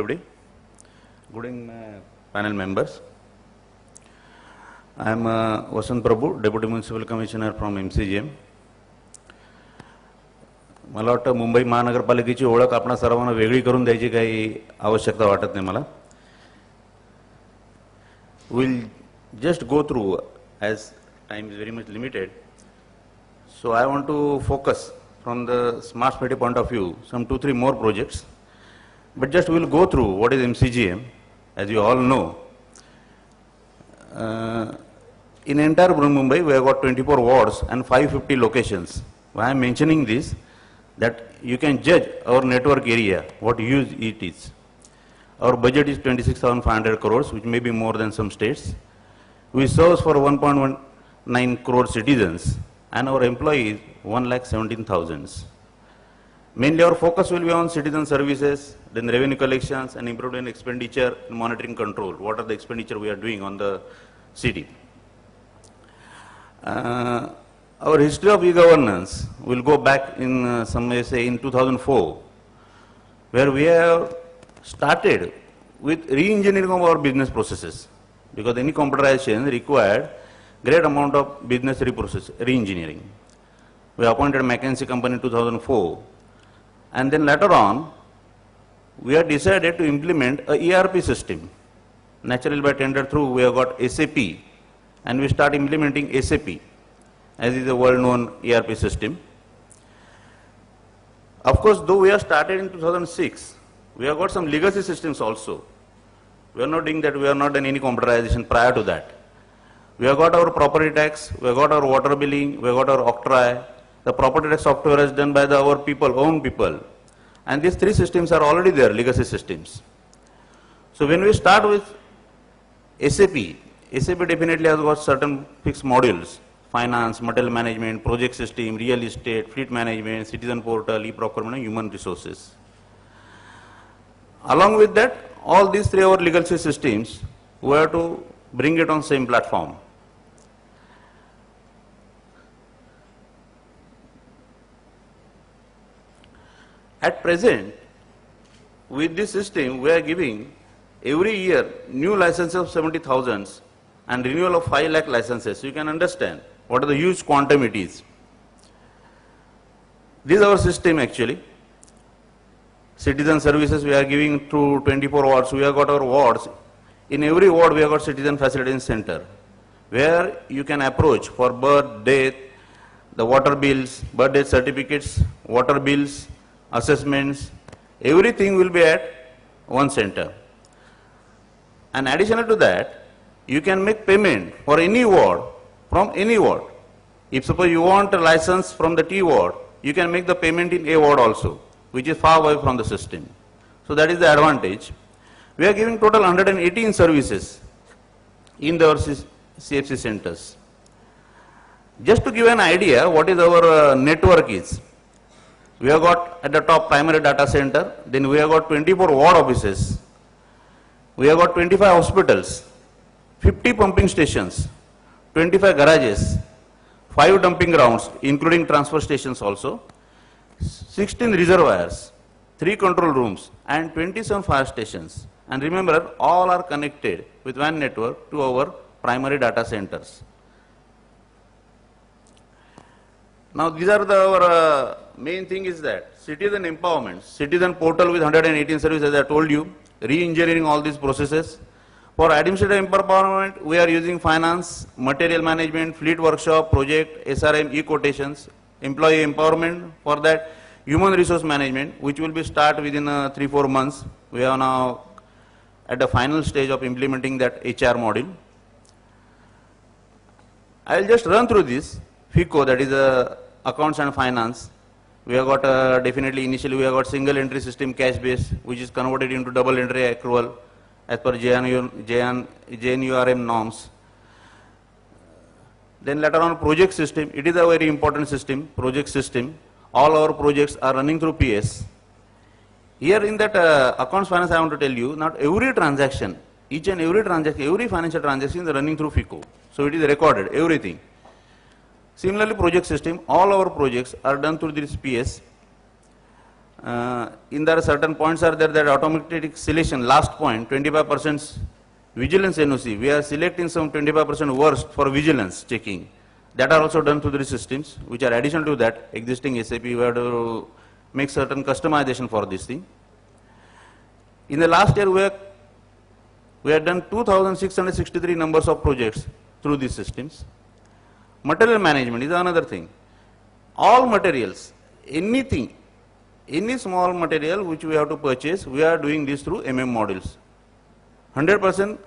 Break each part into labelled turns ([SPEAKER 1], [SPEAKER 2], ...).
[SPEAKER 1] everybody. Good evening, panel members. I am Vasant Prabhu, Deputy Municipal Commissioner from MCGM. मला वाटतं मुंबई महानगरपालिकेची ओळख आपणा सर्वांना वेगळी करून द्यायची काही आवश्यकता वाटत नाही मला. We'll just go through as time is very much limited. So I want to focus from the smart city point of view, some 2-3 more projects. But just we'll go through what is MCGM. As you all know, in entire Mumbai we have got 24 wards and 550 locations. Why I am mentioning this, that you can judge our network area, what use it is. Our budget is 26,500 crores, which may be more than some states. We serve for 1.19 crore citizens, and our employees 1,17,000. Mainly our focus will be on citizen services, then revenue collections and improvement in expenditure, monitoring control. What are the expenditure we are doing on the city? Our history of e-governance will go back in some may say in 2004, where we have started with re-engineering of our business processes, because any computerization required great amount of business re-engineering. We appointed McKinsey company in 2004, and then later on, we have decided to implement a ERP system. Naturally, by tender through, we have got SAP, and we start implementing SAP, as is a world-known ERP system. Of course, though we have started in 2006, we have got some legacy systems also. We are not doing that, we have not done any computerization prior to that. We have got our property tax, we have got our water billing, we have got our Octroi. The property tax software is done by our people, own people. And these 3 systems are already there, legacy systems. So when we start with SAP, SAP definitely has got certain fixed modules: finance, material management, project system, real estate, fleet management, citizen portal, e-procurement, and human resources. Along with that, all these 3 our legacy systems, we have to bring it on same platform. At present, with this system, we are giving every year new licenses of 70,000 and renewal of 5 lakh licenses. You can understand what are the huge quantum it is. This is our system actually. Citizen services we are giving through 24 wards. We have got our wards. In every ward, we have got citizen facility center, where you can approach for birth, death, the water bills, birth death certificates, water bills, assessments, everything will be at one center. And additional to that, you can make payment for any ward from any ward. If suppose you want a license from the T ward, you can make the payment in A ward also, which is far away from the system. So that is the advantage. We are giving total 118 services in our CFC centers. Just to give an idea what is our network is, we have got at the top primary data center, then we have got 24 ward offices, we have got 25 hospitals, 50 pumping stations, 25 garages, 5 dumping grounds including transfer stations also, 16 reservoirs, 3 control rooms and 27 fire stations. And remember, all are connected with WAN network to our primary data centers. Now these are our main thing is that citizen empowerment, citizen portal with 118 services, as I told you, re-engineering all these processes. For administrative empowerment, we are using finance, material management, fleet workshop, project, SRM, e-quotations, employee empowerment. For that, human resource management, which will be start within 3-4 months. We are now at the final stage of implementing that HR module. I will just run through this. FICO, that is accounts and finance. We have got definitely initially we have got single entry system cash based, which is converted into double entry accrual as per JNURM norms. Then later on project system, it is a very important system, project system. All our projects are running through PS. Here in that accounts finance, I want to tell you, not every transaction, each and every transaction, every financial transaction is running through FICO. So it is recorded, everything. Similarly, project system, all our projects are done through this PS. In there are certain points are there that automatic selection, last point, 25% vigilance NOC. We are selecting some 25% worst for vigilance checking. That are also done through the systems, which are additional to that existing SAP. We have to make certain customization for this thing. In the last year, we have done 2,663 numbers of projects through these systems. Material management is another thing. All materials, anything, any small material which we have to purchase, we are doing this through modules. 100%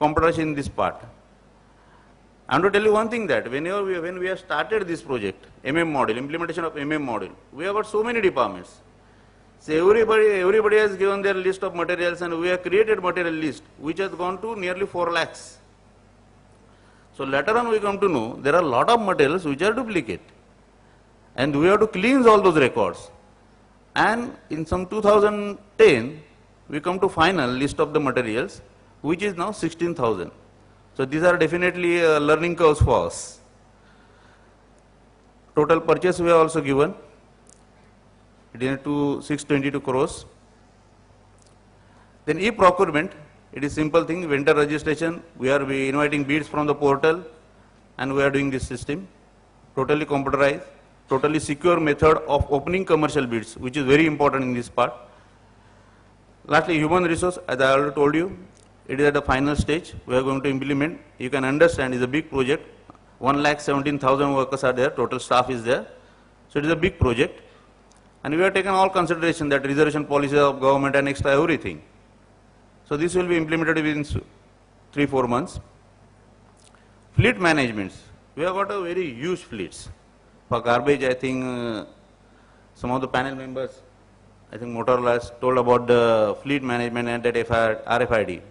[SPEAKER 1] computerization in this part. I am to tell you one thing that when we have started this project, module, implementation of module, we have got so many departments. So everybody has given their list of materials, and we have created material list which has gone to nearly 4 lakhs. So later on we come to know there are a lot of materials which are duplicate, and we have to cleanse all those records. And in some 2010, we come to final list of the materials, which is now 16,000. So these are definitely learning curves for us. Total purchase we have also given. It is to 622 crores. Then e-procurement, it is simple thing, vendor registration. We are inviting bids from the portal, and we are doing this system. Totally computerized, totally secure method of opening commercial bids, which is very important in this part. Lastly, human resource, as I already told you, it is at the final stage. We are going to implement. You can understand it's a big project. 1,17,000 workers are there, total staff is there. So it is a big project. And we have taken all consideration, that reservation policy of government and extra everything. So this will be implemented within 3-4 months. Fleet management. We have got a very huge fleets. For garbage, I think some of the panel members, I think Motorola has told about the fleet management and that RFID.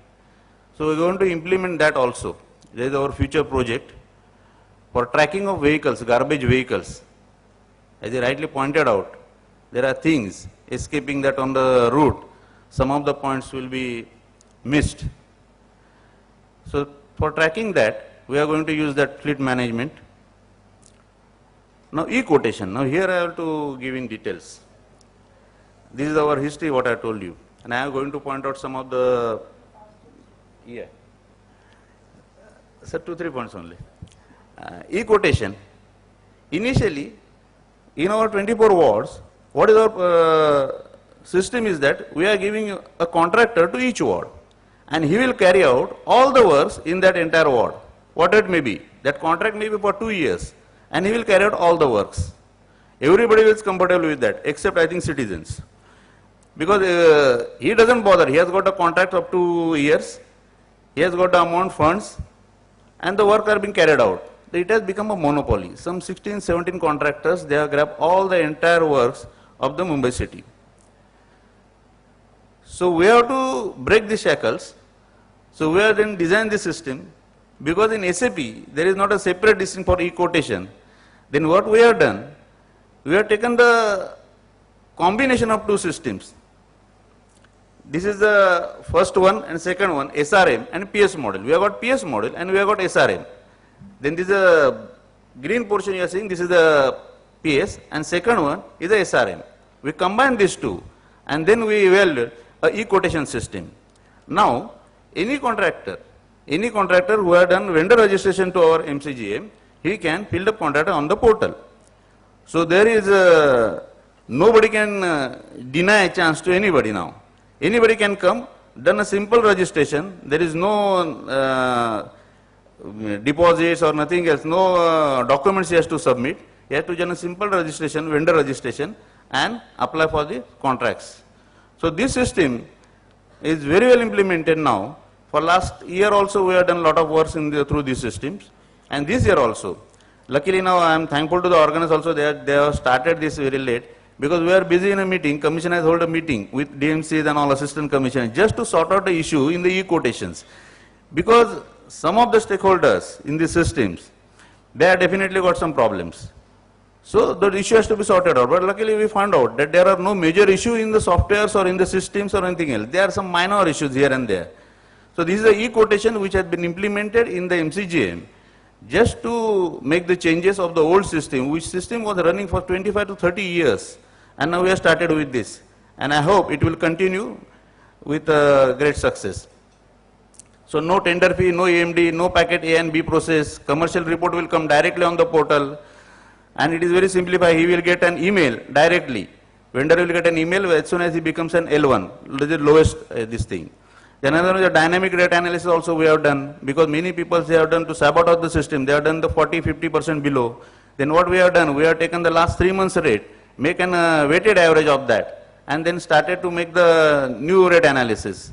[SPEAKER 1] So we are going to implement that also. There is our future project for tracking of vehicles, garbage vehicles. As I rightly pointed out, there are things escaping that on the route. Some of the points will be missed. So for tracking that, we are going to use that fleet management. Now e-quotation. Now here I have to give in details. This is our history, what I told you. And I am going to point out some of the, sir, 2-3 points only. E-quotation. Initially, in our 24 wards, what is our system is that we are giving a contractor to each ward, and he will carry out all the works in that entire ward, what it may be. That contract may be for 2 years, and he will carry out all the works. Everybody is comfortable with that, except I think citizens. Because he doesn't bother, he has got a contract of 2 years, he has got the amount funds, and the work are being carried out. It has become a monopoly. Some 16-17 contractors, they have grabbed all the entire works of the Mumbai city. So we have to break the shackles. So we have then designed the system, because in SAP there is not a separate system for e-quotation. Then what we have done, we have taken the combination of 2 systems. This is the first one and second one, SRM and PS model. We have got PS model and we have got SRM. Then this is a green portion you are seeing, this is the PS, and second one is the SRM. We combine these 2, and then we evaluate a e-quotation system. Now, any contractor who has done vendor registration to our MCGM, he can fill the contract on the portal. So there is nobody can deny a chance to anybody now. Anybody can come, done a simple registration. There is no deposits or nothing else, no documents he has to submit. He has to do a simple registration, vendor registration, and apply for the contracts. So this system is very well implemented now. For last year also we have done a lot of works through these systems, and this year also. Luckily now I am thankful to the organizers also, they have started this very late, because we are busy in a meeting. Commission has held a meeting with DMCs and all assistant commissioners just to sort out the issue in the e-quotations. Because some of the stakeholders in the systems, they have definitely got some problems. So the issue has to be sorted out. But luckily we found out that there are no major issues in the softwares or in the systems or anything else. There are some minor issues here and there. So this is the e-quotation which has been implemented in the MCGM just to make the changes of the old system, which system was running for 25 to 30 years. And now we have started with this. And I hope it will continue with great success. So no tender fee, no EMD, no packet A and B process. Commercial report will come directly on the portal. And it is very simplified. He will get an email directly. Vendor will get an email as soon as he becomes an L1, the lowest this thing. Then another is the dynamic rate analysis also we have done, because many people they have done to sabotage the system. They have done the 40-50% below. Then what we have done, we have taken the last 3 months rate, make an weighted average of that, and then started to make the new rate analysis.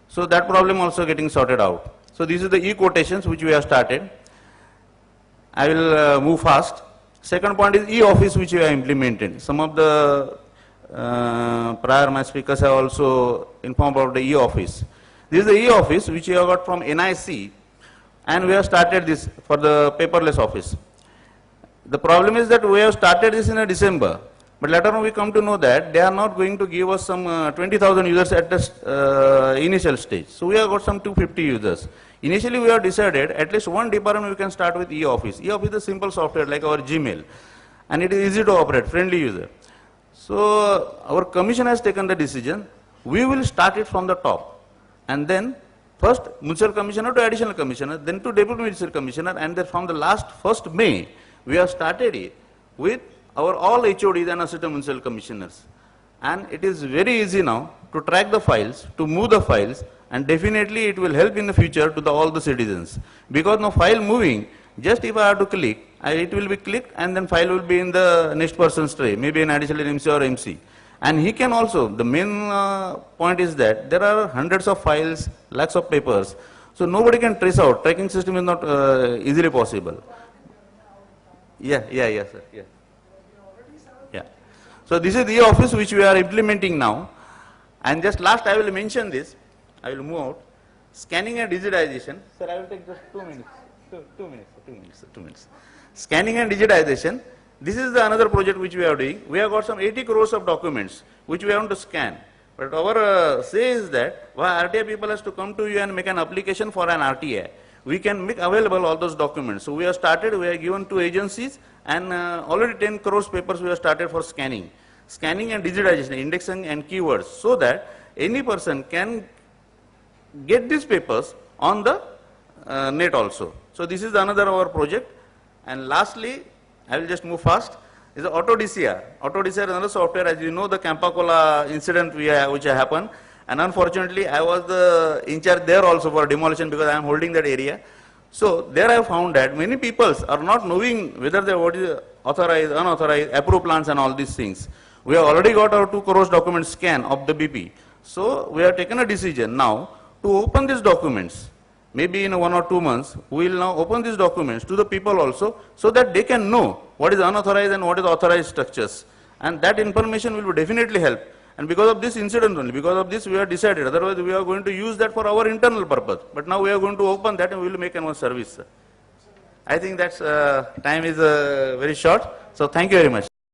[SPEAKER 1] So that problem also getting sorted out. So this is the e-quotations which we have started. I will move fast. Second point is e-office which we have implemented. Some of the prior my speakers have also informed about the e-office. This is the e-office which we have got from NIC, and we have started this for the paperless office. The problem is that we have started this in December, but later on we come to know that they are not going to give us some 20,000 users at the initial stage. So we have got some 250 users. Initially we have decided at least one department we can start with e-office. E-office is a simple software like our Gmail, and it is easy to operate, friendly user. So our commission has taken the decision, we will start it from the top. And then first municipal commissioner to additional commissioner, then to deputy municipal commissioner, and then from the last 1st May, we have started it with our all HODs and assistant municipal commissioners. And it is very easy now to track the files, to move the files, and definitely it will help in the future to all the citizens. Because now file moving, just if I have to click, it will be clicked and then file will be in the next person's tray, maybe an additional MC or MC. And he can also, the main point is that there are hundreds of files, lakhs of papers, so nobody can trace out. Tracking system is not easily possible. Yeah, sir. Yeah. So this is the office which we are implementing now. And just last I will mention this, I will move out. Scanning and digitization. Sir, I will take just 2 minutes. 2 minutes. Scanning and digitization. This is the another project which we are doing. We have got some 80 crores of documents which we want to scan. But our say is that why RTI people has to come to you and make an application for an RTI. We can make available all those documents. So we have started, we have given 2 agencies, and already 10 crores papers we have started for scanning. Scanning and digitization, indexing and keywords, so that any person can get these papers on the net also. So this is another our project. And lastly, I will just move fast, is the Auto DCR. Auto DCR is another software. As you know, the Campacola incident which happened, and unfortunately I was the in charge there also for demolition because I am holding that area. So there I have found that many people are not knowing whether they what is authorized, unauthorized, approved plans and all these things. We have already got our 2 crores document scan of the BP. So we have taken a decision now to open these documents. Maybe in 1 or 2 months, we will now open these documents to the people also, so that they can know what is unauthorized and what is authorized structures. And that information will definitely help. And because of this incident only, because of this we have decided, otherwise we are going to use that for our internal purpose. But now we are going to open that and we will make a service. I think that's time is very short. So thank you very much.